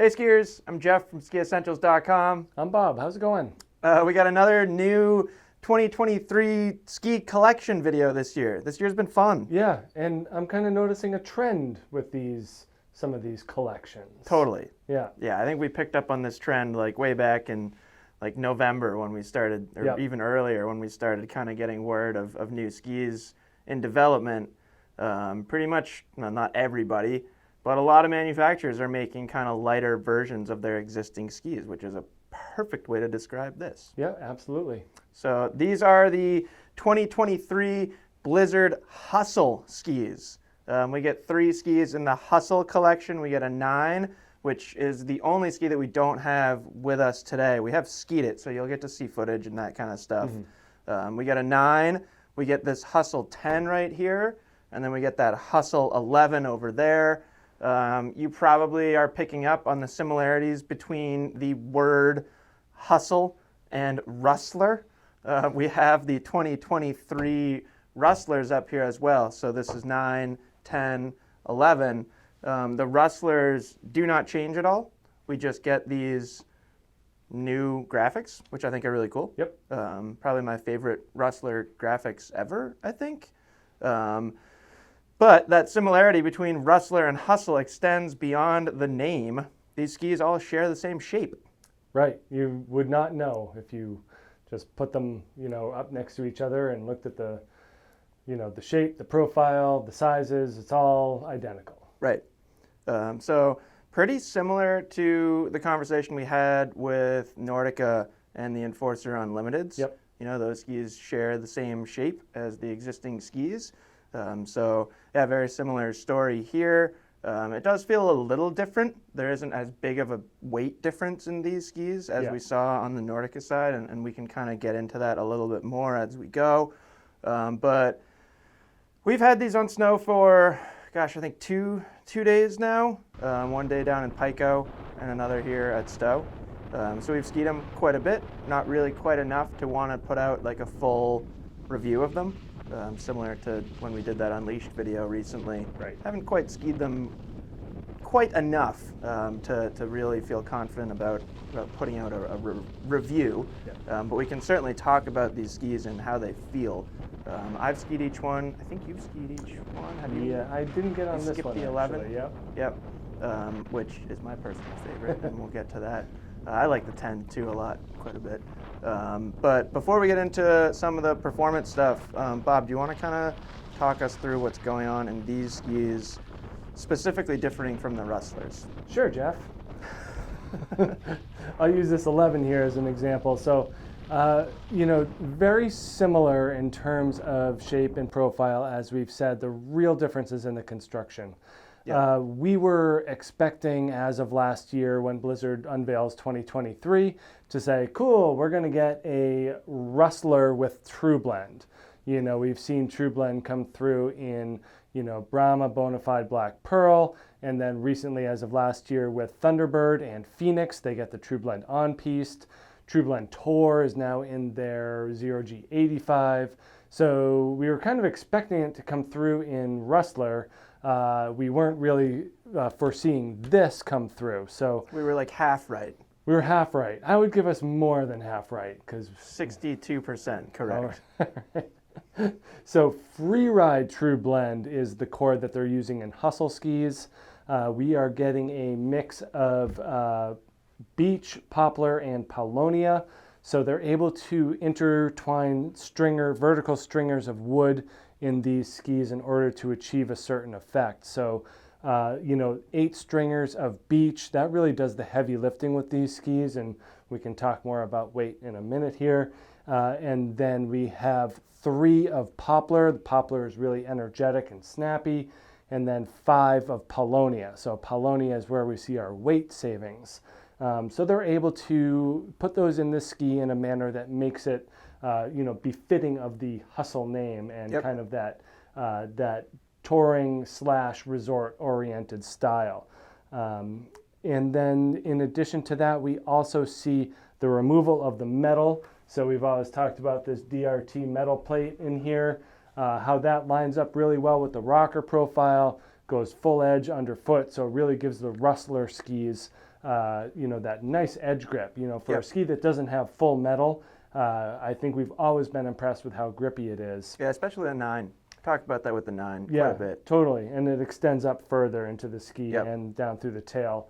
Hey skiers, I'm Jeff from skiessentials.com. I'm Bob. How's it going? We got another new 2023 ski collection video this year. This year's been fun. Yeah, and I'm kind of noticing a trend with some of these collections. Totally. Yeah. Yeah, I think we picked up on this trend like way back in like November when we started, or Yep. even earlier when we started kind of getting word of new skis in development. Pretty much, well, not everybody, but a lot of manufacturers are making kind of lighter versions of their existing skis, which is a perfect way to describe this. Yeah, absolutely. So these are the 2023 Blizzard Hustle skis. We get 3 skis in the Hustle collection. We get a 9, which is the only ski that we don't have with us today. We have skied it, so you'll get to see footage and that kind of stuff. We get a 9. We get this Hustle 10 right here, and then we get that Hustle 11 over there. You probably are picking up on the similarities between the word hustle and Rustler. We have the 2023 Rustlers up here as well. So this is 9, 10, 11. The Rustlers do not change at all. We just get these new graphics, which I think are really cool. Yep. Probably my favorite Rustler graphics ever, I think. But that similarity between Rustler and Hustle extends beyond the name. These skis all share the same shape. Right. You would not know if you just put them, up next to each other and looked at the shape, the profile, the sizes. It's all identical. Right. So pretty similar to the conversation we had with Nordica and the Enforcer Unlimiteds. Yep. Those skis share the same shape as the existing skis. So yeah, very similar story here. It does feel a little different. There isn't as big of a weight difference in these skis as we saw on the Nordica side, and we can kind of get into that a little bit more as we go. But we've had these on snow for, I think two days now. 1 day down in Pico and another here at Stowe. So we've skied them quite a bit, not really quite enough to want to put out like a full review of them. Similar to when we did that Unleashed video recently. Right. Haven't quite skied them quite enough to really feel confident about putting out a review. Yeah. But we can certainly talk about these skis and how they feel. I've skied each one. I think you've skied each one. Have you? Yeah, I didn't get on this skipped one. the 11? Actually. Yep. Yep. Which is my personal favorite, and we'll get to that. I like the 10 too a lot, quite a bit. But before we get into some of the performance stuff, Bob, do you want to kind of talk us through what's going on in these skis, specifically differing from the Rustlers? Sure, Jeff. I'll use this 11 here as an example. So, very similar in terms of shape and profile, as we've said. The real difference is in the construction. Yeah. We were expecting, as of last year, when Blizzard unveils 2023, to say, cool, we're going to get a Rustler with True Blend. We've seen True Blend come through in, Brahma, Bonafide, Black Pearl, and then recently, as of last year, with Thunderbird and Phoenix, they get the True Blend on-piste. True Blend Tour is now in their 0G85. So we were kind of expecting it to come through in Rustler. We weren't really foreseeing this come through. So We were like half right. we were half right. I would give us more than half right because 62% correct. So Freeride True Blend is the cord that they're using in Hustle skis. We are getting a mix of beech, poplar, and paulownia. So they're able to intertwine vertical stringers of wood in these skis in order to achieve a certain effect. So, 8 stringers of beech, that really does the heavy lifting with these skis, and we can talk more about weight in a minute here. And then we have 3 of poplar. The poplar is really energetic and snappy, and then 5 of paulownia. So paulownia is where we see our weight savings. So they're able to put those in this ski in a manner that makes it befitting of the Hustle name and kind of that touring / resort oriented style. And then in addition to that, we also see the removal of the metal. So we've always talked about this DRT metal plate in here, how that lines up really well with the rocker profile, goes full edge underfoot, so it really gives the Rustler skis that nice edge grip. For Yep. a ski that doesn't have full metal, I think we've always been impressed with how grippy it is. Yeah, especially the 9. Talked about that with the 9 quite Yeah, a bit. totally. And it extends up further into the ski Yep. and down through the tail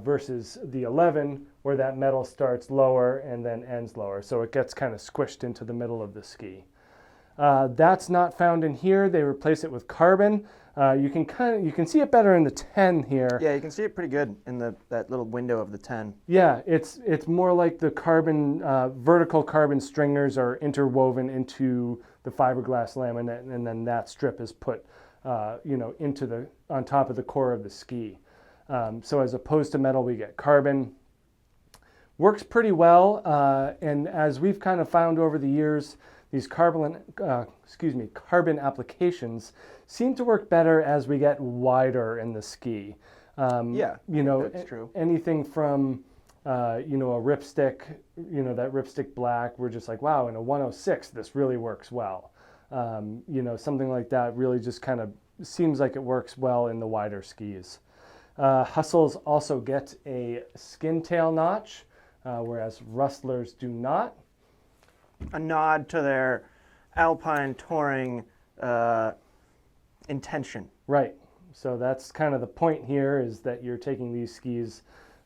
versus the 11 where that metal starts lower and then ends lower. So it gets kind of squished into the middle of the ski. That's not found in here. They replace it with carbon. You can see it better in the 10 here. Yeah, you can see it pretty good in that little window of the 10. Yeah, it's more like the carbon vertical carbon stringers are interwoven into the fiberglass laminate, and then that strip is put on top of the core of the ski. So as opposed to metal, we get carbon. Works pretty well, and as we've kind of found over the years, these carbon applications seem to work better as we get wider in the ski. Yeah, that's true. Anything from a ripstick, that ripstick black, we're just like, wow, in a 106, this really works well. Something like that really just kind of seems like it works well in the wider skis. Hustles also get a skin tail notch, whereas Rustlers do not. A nod to their alpine touring intention. Right. So that's kind of the point here, is that you're taking these skis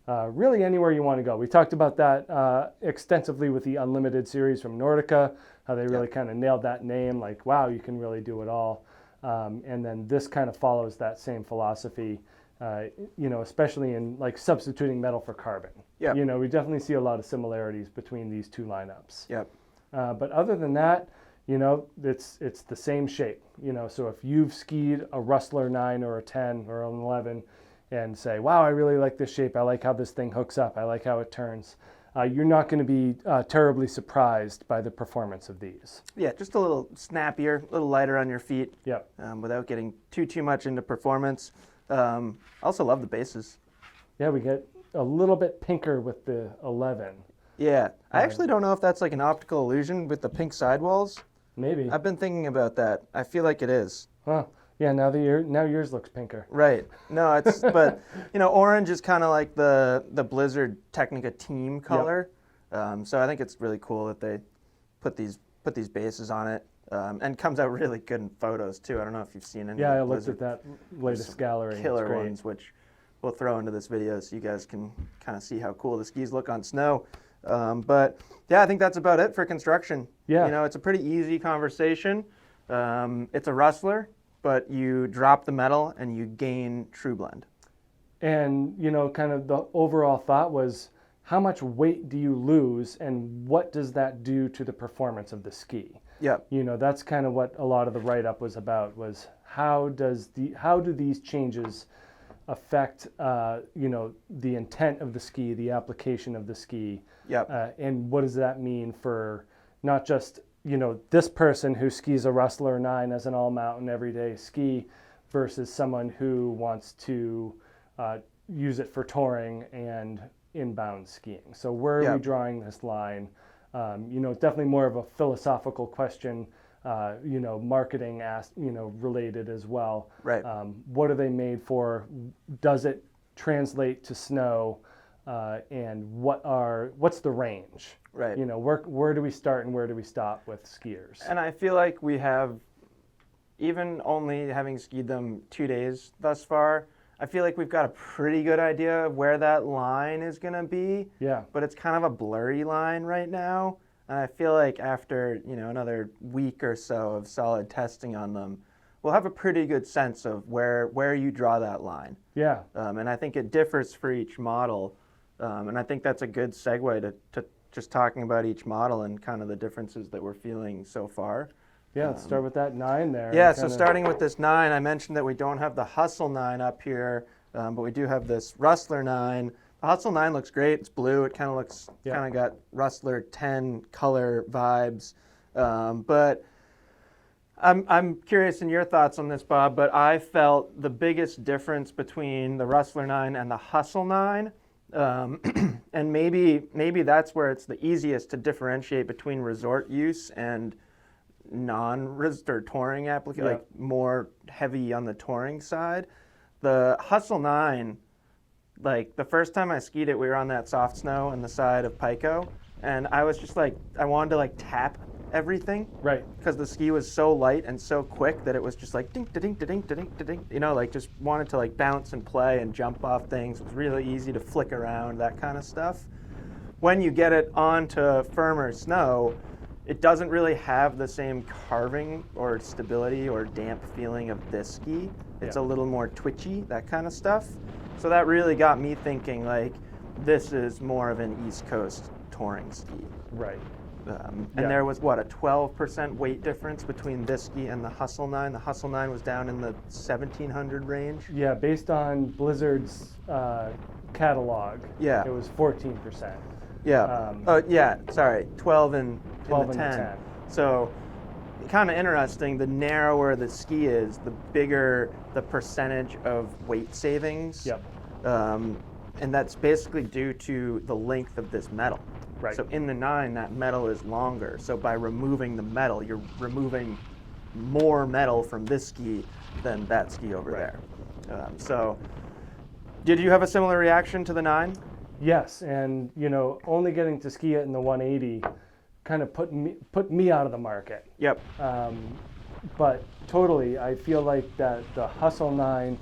really anywhere you want to go. We talked about that extensively with the Unlimited series from Nordica, how they really kind of nailed that name, like, wow, you can really do it all. And then this kind of follows that same philosophy, especially in like substituting metal for carbon. Yep. We definitely see a lot of similarities between these two lineups. Yep. But other than that, it's the same shape. So if you've skied a Rustler 9 or a 10 or an 11 and say, wow, I really like this shape, I like how this thing hooks up, I like how it turns, you're not going to be terribly surprised by the performance of these. Yeah, just a little snappier, a little lighter on your feet. Yep. Without getting too much into performance. Also love the bases. Yeah, we get a little bit pinker with the 11. Yeah, I actually don't know if that's like an optical illusion with the pink sidewalls. Maybe. I've been thinking about that. I feel like it is. Huh. Yeah, now yours looks pinker. Right. No, it's but orange is kind of like the Blizzard Technica team color. Yep. So I think it's really cool that they put these bases on it, and comes out really good in photos too. I don't know if you've seen any. Yeah, I looked Blizzard. at that latest gallery. Killer ones, which we'll throw into this video so you guys can kind of see how cool the skis look on snow. But yeah, I think that's about it for construction. Yeah. It's a pretty easy conversation. It's a Rustler, but you drop the metal and you gain true blend. And, kind of the overall thought was, how much weight do you lose and what does that do to the performance of the ski? Yeah. That's kind of what a lot of the write-up was about, was how do these changes affect, the intent of the ski, the application of the ski? Yep. And what does that mean for not just, this person who skis a Rustler 9 as an all-mountain everyday ski versus someone who wants to use it for touring and inbound skiing. So where are we drawing this line? Definitely more of a philosophical question, marketing related as well. Right. What are they made for? Does it translate to snow? And what's the range? Right. Where do we start and where do we stop with skiers? And I feel like we have, even only having skied them 2 days thus far, I feel like we've got a pretty good idea of where that line is going to be. Yeah. But it's kind of a blurry line right now. And I feel like after, another week or so of solid testing on them, we'll have a pretty good sense of where you draw that line. Yeah. And I think it differs for each model. And I think that's a good segue to just talking about each model and kind of the differences that we're feeling so far. Yeah, let's start with that 9 there. Yeah, so starting with this 9, I mentioned that we don't have the Hustle 9 up here, but we do have this Rustler 9. The Hustle 9 looks great. It's blue. It kind of looks, kind of got Rustler 10 color vibes. But I'm curious in your thoughts on this, Bob, but I felt the biggest difference between the Rustler 9 and the Hustle 9, and maybe that's where it's the easiest to differentiate between resort use and non-resort or touring application, like more heavy on the touring side. The Hustle 9 like the first time I skied it, we were on that soft snow on the side of Pico, and I was just like, I wanted to like tap everything. Right. Because the ski was so light and so quick that it was just like dink da dink da dink da dink da dink, you know, like just wanted to like bounce and play and jump off things. It was really easy to flick around, that kind of stuff. When you get it onto firmer snow, it doesn't really have the same carving or stability or damp feeling of this ski. It's a little more twitchy, that kind of stuff. So that really got me thinking like, this is more of an East Coast touring ski. Right. And there was, what, a 12% weight difference between this ski and the Hustle 9? The Hustle 9 was down in the 1,700 range? Yeah, based on Blizzard's catalog, Yeah. it was 14%. Yeah. Sorry, 12 and 12 in the and 10. the 10. So, kind of interesting, the narrower the ski is, the bigger the percentage of weight savings. Yep. And that's basically due to the length of this metal. Right. So in the 9, that metal is longer. So by removing the metal, you're removing more metal from this ski than that ski over there. So did you have a similar reaction to the 9? Yes, and you know, only getting to ski it in the 180 kind of put me out of the market. Yep. But totally, I feel like that the Hustle 9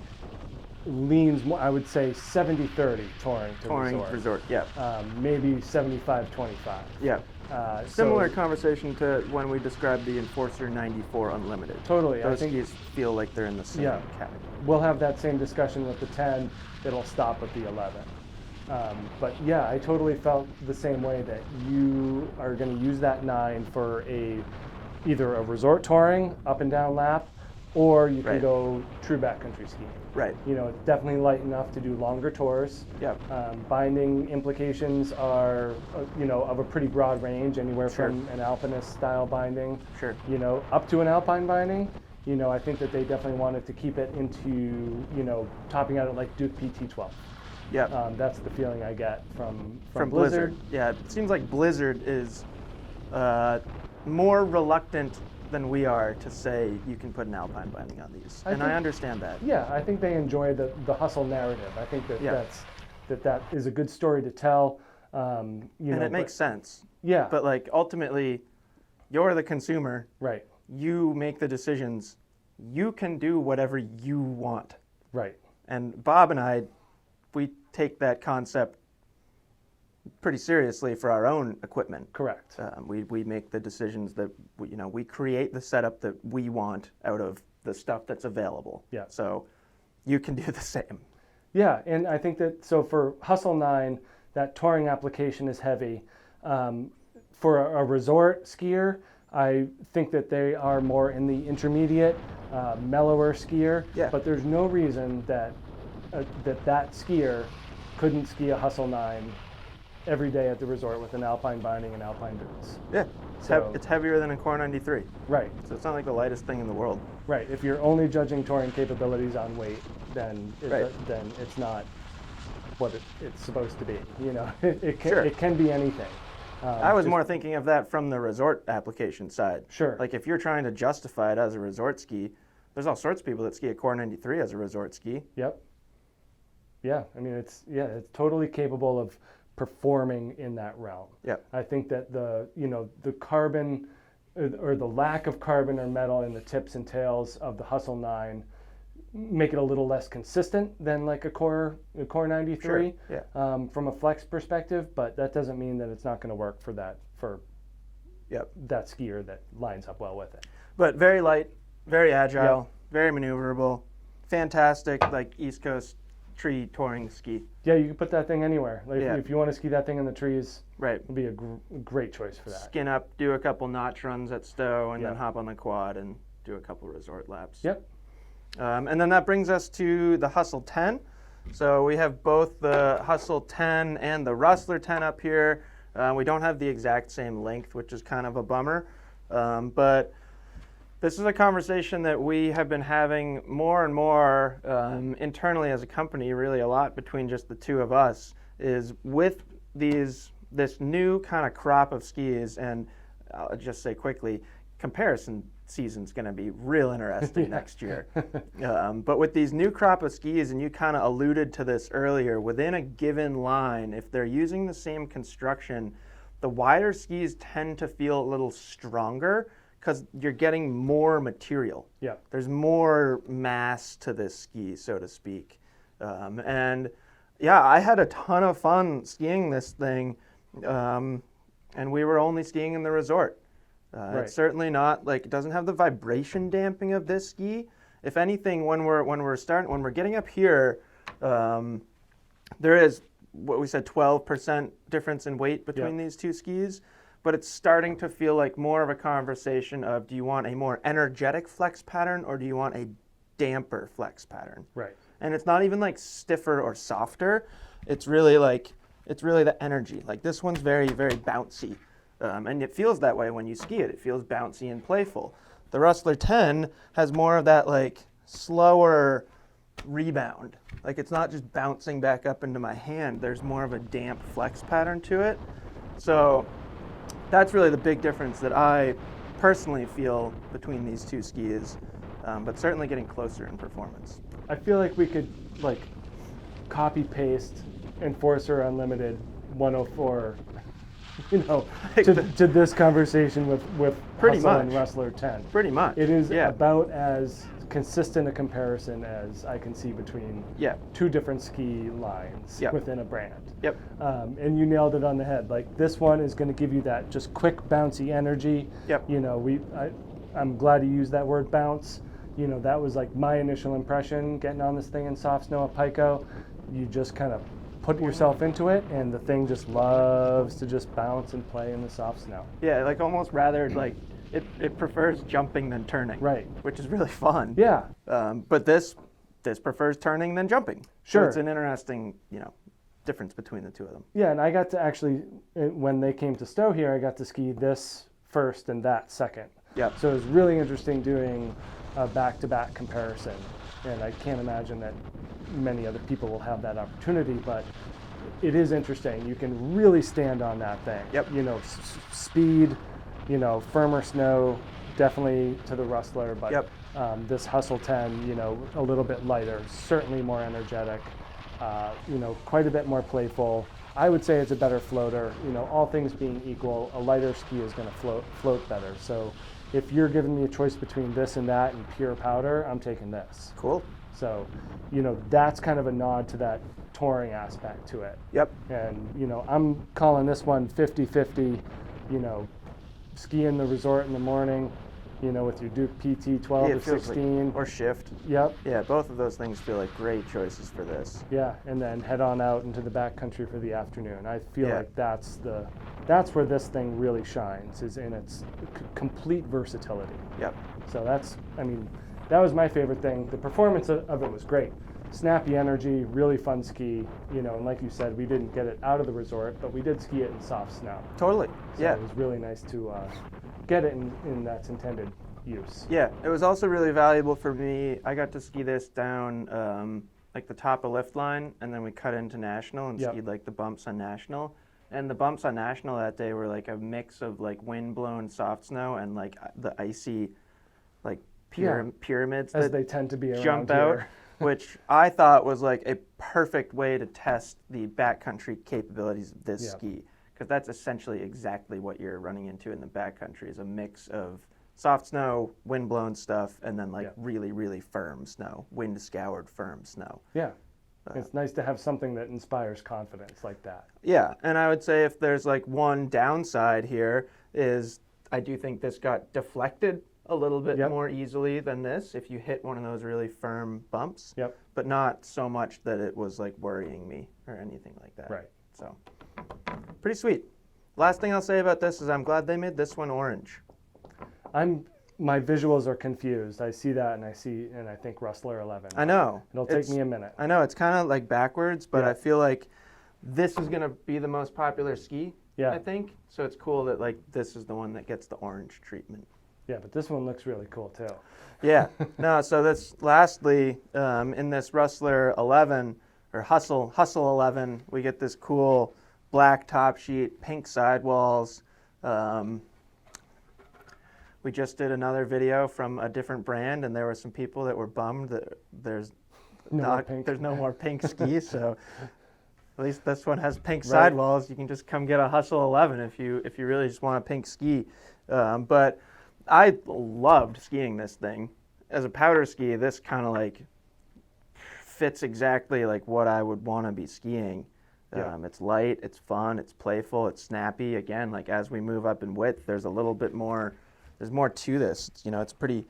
leans more, I would say 70-30 touring to resort. Yep. Maybe 75-25. Yep. Similar conversation to when we described the Enforcer 94 Unlimited. Totally. Those I think skis feel like they're in the same category. We'll have that same discussion with the 10. It'll stop at the 11. But yeah, I totally felt the same way, that you are going to use that 9 for either a resort touring up and down lap, or you can go true backcountry skiing. Right. You know, it's definitely light enough to do longer tours. Yep. Binding implications are, you know, of a pretty broad range, anywhere from an alpinist style binding, you know, up to an alpine binding. You know, I think that they definitely wanted to keep it into, you know, topping out at like Duke PT12. Yep. That's the feeling I get from Blizzard. Yeah, it seems like Blizzard is more reluctant than we are to say you can put an alpine binding on these, I understand that. Yeah, I think they enjoy the hustle narrative. I think that that is a good story to tell. And it makes sense. Yeah. But like ultimately, you're the consumer. Right. You make the decisions. You can do whatever you want. Right. And Bob and I, we take that concept pretty seriously for our own equipment. Correct. We make the decisions that we create the setup that we want out of the stuff that's available. Yeah. So you can do the same. Yeah, and I think that so for Hustle 9, that touring application is heavy. For a resort skier, I think that they are more in the intermediate, mellower skier. Yeah. But there's no reason that that skier couldn't ski a Hustle 9 every day at the resort with an alpine binding and alpine boots. Yeah, So- it's heavier than a Core 93. Right, So it's not like the lightest thing in the world. right. If you're only judging touring capabilities on weight, then then it's not what it's supposed to be. You know, it can be anything. I was more thinking of that from the resort application side. Sure. Like if you're trying to justify it as a resort ski, there's all sorts of people that ski a Core 93 as a resort ski. Yep. Yeah, I mean it's totally capable of performing in that realm. Yeah. I think that the carbon or the lack of carbon or metal in the tips and tails of the Hustle 9 make it a little less consistent than like a Core 93. Sure. Yeah. From a flex perspective, but that doesn't mean that it's not going to work for that that skier that lines up well with it. But very light, very agile, very maneuverable, fantastic like East Coast tree touring ski. Yeah, you can put that thing anywhere. Like if you want to ski that thing in the trees, right, it'd be a great choice for that. Skin up, do a couple notch runs at Stowe, and then hop on the quad and do a couple resort laps. Yep. And then that brings us to the Hustle 10. So we have both the Hustle 10 and the Rustler 10 up here. We don't have the exact same length, which is kind of a bummer. But this is a conversation that we have been having more and more internally as a company, really a lot between just the two of us, is with this new kind of crop of skis, and I'll just say quickly, comparison season's going to be real interesting next year. But with these new crop of skis, and you kind of alluded to this earlier, within a given line, if they're using the same construction, the wider skis tend to feel a little stronger because you're getting more material. Yeah. There's more mass to this ski, so to speak. And yeah, I had a ton of fun skiing this thing, and we were only skiing in the resort. Right. It's certainly not like, it doesn't have the vibration damping of this ski. If anything, when we're getting up here, there is what we said 12% difference in weight between these two skis, but it's starting to feel like more of a conversation of, do you want a more energetic flex pattern or do you want a damper flex pattern? Right. And it's not even like stiffer or softer. It's really the energy. Like this one's very, very bouncy. And it feels that way when you ski it. It feels bouncy and playful. The Rustler 10 has more of that like slower rebound. Like it's not just bouncing back up into my hand. There's more of a damp flex pattern to it. So that's really the big difference that I personally feel between these two skis, but certainly getting closer in performance. I feel like we could like copy paste Enforcer Unlimited 104, to this conversation with Pretty Hustle much. and Rustler 10. Pretty much. It is about as consistent a comparison as I can see between two different ski lines within a brand. Yep. And you nailed it on the head. Like this one is going to give you that just quick bouncy energy. Yep. I'm glad you used that word bounce. That was like my initial impression getting on this thing in soft snow at Pico. You just kind of put yourself into it, and the thing just loves to just bounce and play in the soft snow. Yeah, like almost rather like it prefers jumping than turning. Right. Which is really fun. Yeah. But this prefers turning than jumping. Sure. So it's an interesting, difference between the two of them. Yeah, and I got to actually, when they came to Stowe here, I got to ski this first and that second. Yeah. So it was really interesting doing a back-to-back comparison, and I can't imagine that many other people will have that opportunity, but it is interesting. You can really stand on that thing. Yep. Speed, firmer snow, definitely to the Rustler, but this Hustle 10, a little bit lighter, certainly more energetic, quite a bit more playful. I would say it's a better floater. All things being equal, a lighter ski is going to float better. So if you're giving me a choice between this and that and pure powder, I'm taking this. Cool. So, that's kind of a nod to that touring aspect to it. Yep. And, I'm calling this one 50-50, ski in the resort in the morning, with your Duke PT 12 or 16. Like, or shift. Yep. Yeah, both of those things feel like great choices for this. Yeah, and then head on out into the backcountry for the afternoon. I feel like that's where this thing really shines, is in its complete versatility. Yep. So that was my favorite thing. The performance of it was great. Snappy energy, really fun ski, and like you said, we didn't get it out of the resort, but we did ski it in soft snow. Totally. So it was really nice to get it in that's intended use. Yeah, it was also really valuable for me. I got to ski this down like the top of lift line, and then we cut into National and skied like the bumps on National. And the bumps on National that day were like a mix of like wind-blown soft snow and like the icy like pyramids as that they tend to be around jump here. out, which I thought was like a perfect way to test the backcountry capabilities of this ski, because that's essentially exactly what you're running into in the backcountry, is a mix of soft snow, wind-blown stuff, and then like really, really firm snow, wind-scoured firm snow. Yeah. It's nice to have something that inspires confidence like that. Yeah, and I would say if there's like one downside here is I do think this got deflected a little bit more easily than this if you hit one of those really firm bumps, but not so much that it was like worrying me or anything like that. Right. So pretty sweet. Last thing I'll say about this is I'm glad they made this one orange. My visuals are confused. I see that and I think Rustler 11. I know. It'll take me a minute. I know, it's kind of like backwards, but I feel like this is going to be the most popular ski, I think. So it's cool that like this is the one that gets the orange treatment. Yeah, but this one looks really cool too. Yeah. No, so that's lastly, in this Rustler 11, or Hustle 11, we get this cool black top sheet, pink sidewalls. We just did another video from a different brand, and there were some people that were bummed that there's no more pink skis. So at least this one has pink sidewalls. You can just come get a Hustle 11 if you really just want a pink ski. But I loved skiing this thing. As a powder ski, this kind of like fits exactly like what I would want to be skiing. It's light, it's fun, it's playful, it's snappy. Again, like as we move up in width, there's a little bit more. There's more to this. It's pretty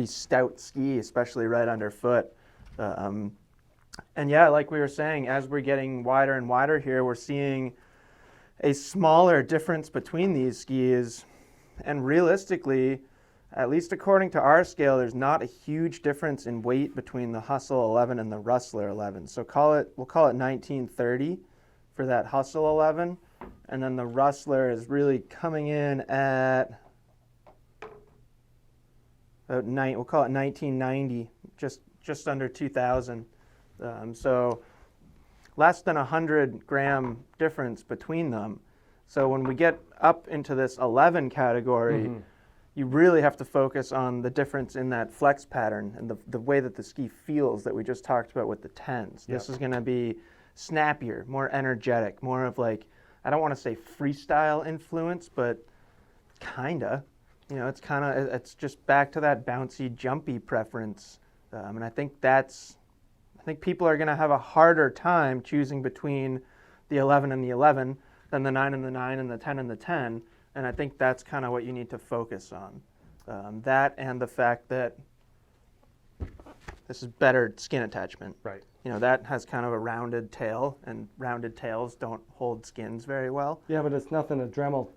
stout ski, especially right underfoot. And yeah, like we were saying, as we're getting wider and wider here, we're seeing a smaller difference between these skis. And realistically, at least according to our scale, there's not a huge difference in weight between the Hustle 11 and the Rustler 11. So we'll call it 1930 for that Hustle 11. And then the Rustler is really coming in at we'll call it 1990, just under 2000. So less than 100-gram difference between them. So when we get up into this 11 category, you really have to focus on the difference in that flex pattern and the way that the ski feels that we just talked about with the 10s. This is going to be snappier, more energetic, more of like, I don't want to say freestyle influence, but kinda. It's just back to that bouncy, jumpy preference. And I think people are going to have a harder time choosing between the 11 and the 11 than the 9 and the 9 and the 10 and the 10. And I think that's kind of what you need to focus on. That and the fact that this is better skin attachment. Right. That has kind of a rounded tail, and rounded tails don't hold skins very well. Yeah, but it's nothing a Dremel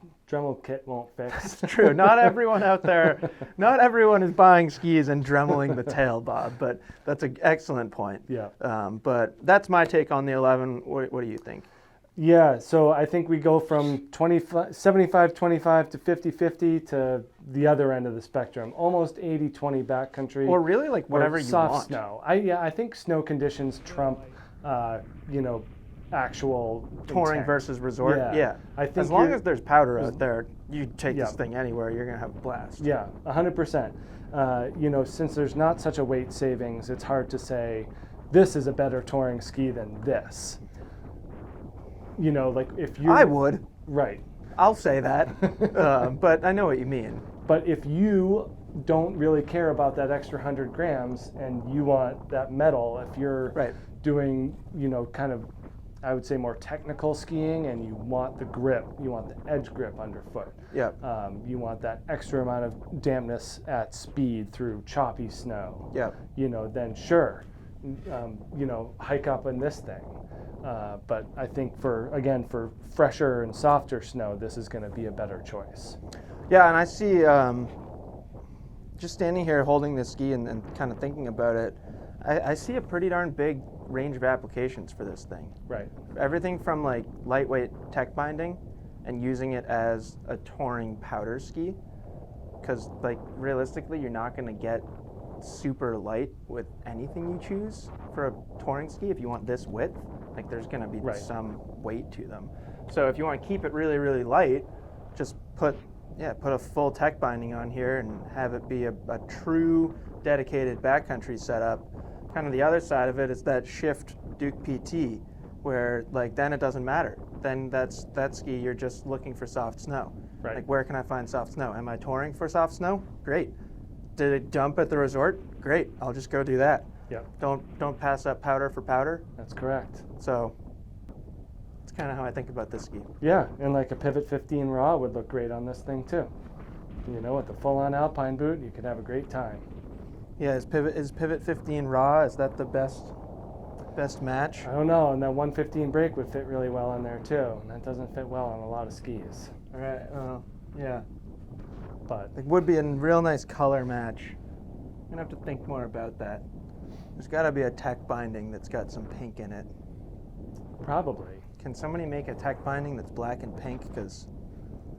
kit won't fix. That's true. Not everyone out there, not everyone is buying skis and dremeling the tail, Bob, but that's an excellent point. Yeah. But that's my take on the 11. What do you think? Yeah, so I think we go from 75-25 to 50-50 to the other end of the spectrum, almost 80-20 backcountry. Or really like whatever you soft want. Snow. I think snow conditions trump, actual touring intent. versus resort. Yeah. I think as long as there's powder out there, you take this thing anywhere, you're gonna have a blast. Yeah, 100%. Since there's not such a weight savings, it's hard to say this is a better touring ski than this. Like if you... I would. Right. I'll say that, but I know what you mean. But if you don't really care about that extra 100 grams and you want that metal, if you're doing, kind of, I would say more technical skiing and you want the grip, you want the edge grip underfoot. Yeah. You want that extra amount of dampness at speed through choppy snow. Yeah. Then sure, hike up in this thing. But I think for fresher and softer snow, this is going to be a better choice. Yeah, and I see, just standing here holding this ski and kind of thinking about it, I see a pretty darn big range of applications for this thing. Right. Everything from like lightweight tech binding and using it as a touring powder ski, because like realistically, you're not going to get super light with anything you choose for a touring ski. If you want this width, like there's going to be some weight to them. So if you want to keep it really, really light, just put a full tech binding on here and have it be a true dedicated backcountry setup. Kind of the other side of it is that shift Duke PT, where like then it doesn't matter. Then that ski, you're just looking for soft snow. Right. Like where can I find soft snow? Am I touring for soft snow? Great. Did it dump at the resort? Great. I'll just go do that. Yep. Don't pass up powder for powder. That's correct. So that's kind of how I think about this ski. Yeah, and like a Pivot 15 Raw would look great on this thing too. With the full-on Alpine boot, you could have a great time. Yeah, is Pivot 15 Raw? Is that the best match? I don't know, and that 115 brake would fit really well on there too. And that doesn't fit well on a lot of skis. All right. Yeah. But it would be a real nice color match. I'm gonna have to think more about that. There's got to be a tech binding that's got some pink in it. Probably. Can somebody make a tech binding that's black and pink? Because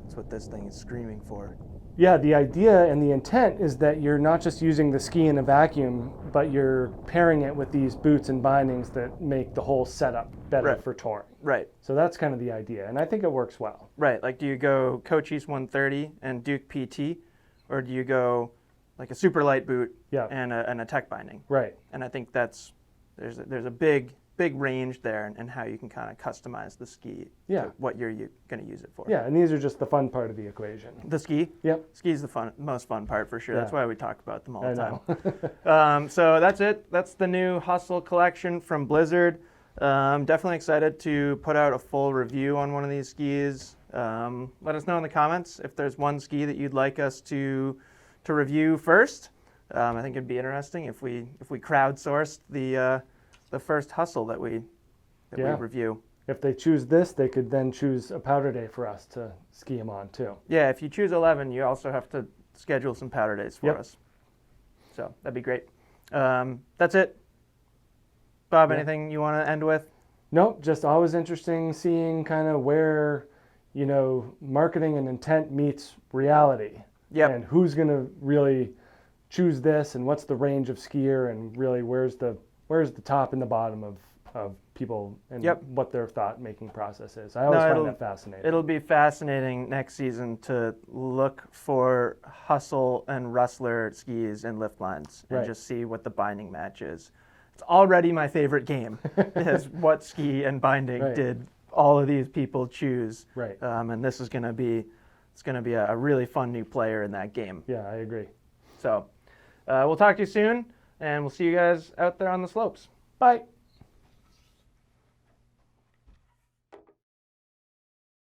that's what this thing is screaming for. Yeah, the idea and the intent is that you're not just using the ski in a vacuum, but you're pairing it with these boots and bindings that make the whole setup better for touring. Right. So that's kind of the idea, and I think it works well. Right. Like, do you go Cochise 130 and Duke PT, or do you go like a super light boot Yeah. and a tech binding? Right. And I think there's a big range there in how you can kind of customize the ski Yeah. to what you're going to use it for. Yeah, and these are just the fun part of the equation. The ski? Yep. Ski's the most fun part for sure. Yeah. That's why we talk about them all I the know. time. So that's it. That's the new Hustle collection from Blizzard. Definitely excited to put out a full review on one of these skis. Let us know in the comments if there's one ski that you'd like us to review first. I think it'd be interesting if we crowdsourced the first Hustle that we review. If they choose this, they could then choose a powder day for us to ski them on too. Yeah, if you choose 11, you also have to schedule some powder days for us. So that'd be great. That's it. Bob, anything you want to end with? Nope, just always interesting seeing kind of where, marketing and intent meets reality. Yep. And who's going to really choose this, and what's the range of skier, and really where's the top and the bottom of people, and what their thought making process is. I always find that fascinating. It'll be fascinating next season to look for Hustle and Rustler skis and lift lines and just see what the binding match is. It's already my favorite game, is what ski and binding did all of these people choose. Right. And this is going to be a really fun new player in that game. Yeah, I agree. So we'll talk to you soon, and we'll see you guys out there on the slopes. Bye.